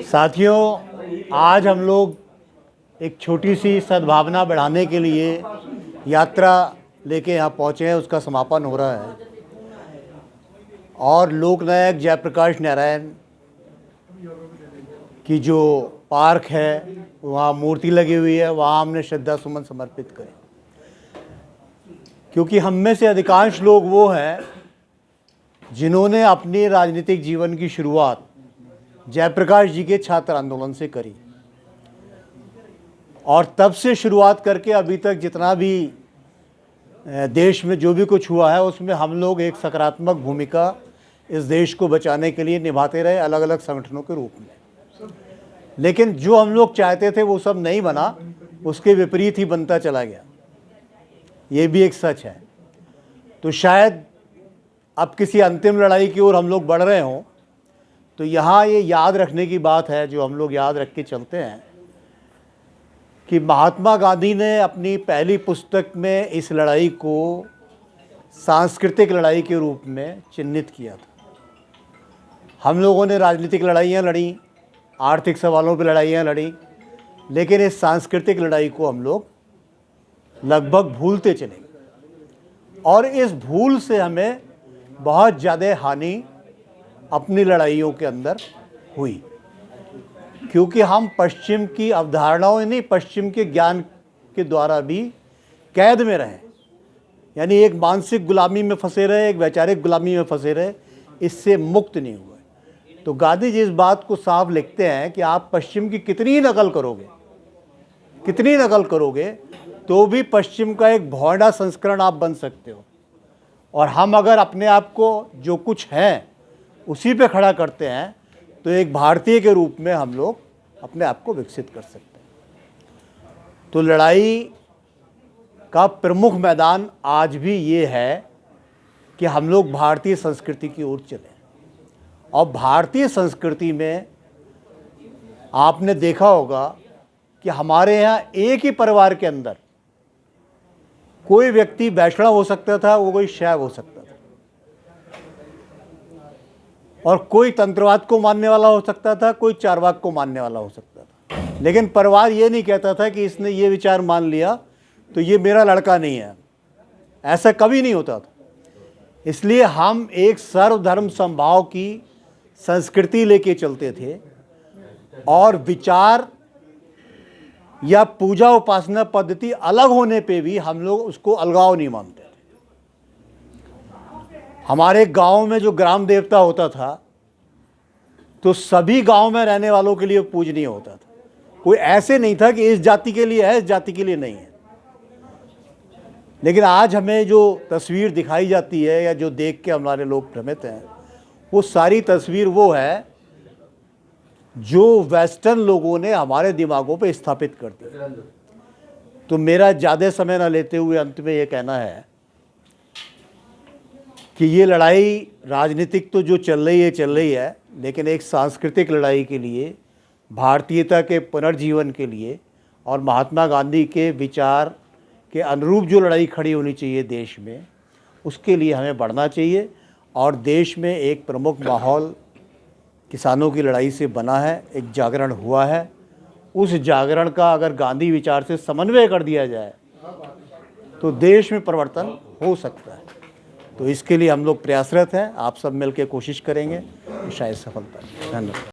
साथियों, आज हम लोग एक छोटी सी सद्भावना बढ़ाने के लिए यात्रा लेके यहाँ पहुँचे हैं। उसका समापन हो रहा है और लोकनायक जयप्रकाश नारायण की जो पार्क है, वहाँ मूर्ति लगी हुई है, वहाँ हमने श्रद्धा सुमन समर्पित करे। क्योंकि हम में से अधिकांश लोग वो हैं जिन्होंने अपने राजनीतिक जीवन की शुरुआत जयप्रकाश जी के छात्र आंदोलन से करी और तब से शुरुआत करके अभी तक जितना भी देश में जो भी कुछ हुआ है, उसमें हम लोग एक सकारात्मक भूमिका इस देश को बचाने के लिए निभाते रहे, अलग अलग संगठनों के रूप में। लेकिन जो हम लोग चाहते थे वो सब नहीं बना, उसके विपरीत ही बनता चला गया। ये भी एक सच है। तो शायद अब किसी अंतिम लड़ाई की ओर हम लोग बढ़ रहे हों, तो यहाँ ये याद रखने की बात है, जो हम लोग याद रख के चलते हैं, कि महात्मा गांधी ने अपनी पहली पुस्तक में इस लड़ाई को सांस्कृतिक लड़ाई के रूप में चिन्हित किया था। हम लोगों ने राजनीतिक लड़ाइयाँ लड़ी, आर्थिक सवालों पर लड़ाइयाँ लड़ी, लेकिन इस सांस्कृतिक लड़ाई को हम लोग लगभग भूलते चले गए और इस भूल से हमें बहुत ज़्यादा हानि अपनी लड़ाइयों के अंदर हुई, क्योंकि हम पश्चिम की अवधारणाओं, नहीं पश्चिम के ज्ञान के द्वारा भी कैद में रहे। यानी एक मानसिक गुलामी में फंसे रहे, एक वैचारिक गुलामी में फंसे रहे, इससे मुक्त नहीं हुए। तो गांधी जी इस बात को साफ लिखते हैं कि आप पश्चिम की कितनी नकल करोगे तो भी पश्चिम का एक भौंडा संस्करण आप बन सकते हो। और हम अगर अपने आप को जो कुछ हैं उसी पे खड़ा करते हैं तो एक भारतीय के रूप में हम लोग अपने आप को विकसित कर सकते हैं। तो लड़ाई का प्रमुख मैदान आज भी ये है कि हम लोग भारतीय संस्कृति की ओर चलें। और भारतीय संस्कृति में आपने देखा होगा कि हमारे यहाँ एक ही परिवार के अंदर कोई व्यक्ति वैष्णव हो सकता था, वो कोई शैव हो सकता था, और कोई तंत्रवाद को मानने वाला हो सकता था, कोई चारवाक को मानने वाला हो सकता था। लेकिन परिवार ये नहीं कहता था कि इसने ये विचार मान लिया तो ये मेरा लड़का नहीं है। ऐसा कभी नहीं होता था। इसलिए हम एक सर्वधर्म समभाव की संस्कृति लेके चलते थे और विचार या पूजा उपासना पद्धति अलग होने पे भी हम लोग उसको अलगाव नहीं मानते थे। हमारे गांव में जो ग्राम देवता होता था तो सभी गांव में रहने वालों के लिए पूजनीय होता था। कोई ऐसे नहीं था कि इस जाति के लिए है, इस जाति के लिए नहीं है। लेकिन आज हमें जो तस्वीर दिखाई जाती है या जो देख के हमारे लोग भ्रमित हैं, वो सारी तस्वीर वो है जो वेस्टर्न लोगों ने हमारे दिमागों पे स्थापित कर दिया। तो मेरा ज़्यादा समय ना लेते हुए अंत में ये कहना है कि ये लड़ाई राजनीतिक तो जो चल रही है, लेकिन एक सांस्कृतिक लड़ाई के लिए, भारतीयता के पुनर्जीवन के लिए और महात्मा गांधी के विचार के अनुरूप जो लड़ाई खड़ी होनी चाहिए देश में, उसके लिए हमें बढ़ना चाहिए। और देश में एक प्रमुख माहौल किसानों की लड़ाई से बना है, एक जागरण हुआ है। उस जागरण का अगर गांधी विचार से समन्वय कर दिया जाए तो देश में परिवर्तन हो सकता है। तो इसके लिए हम लोग प्रयासरत हैं। आप सब मिलकर कोशिश करेंगे तो शायद सफलता। धन्यवाद।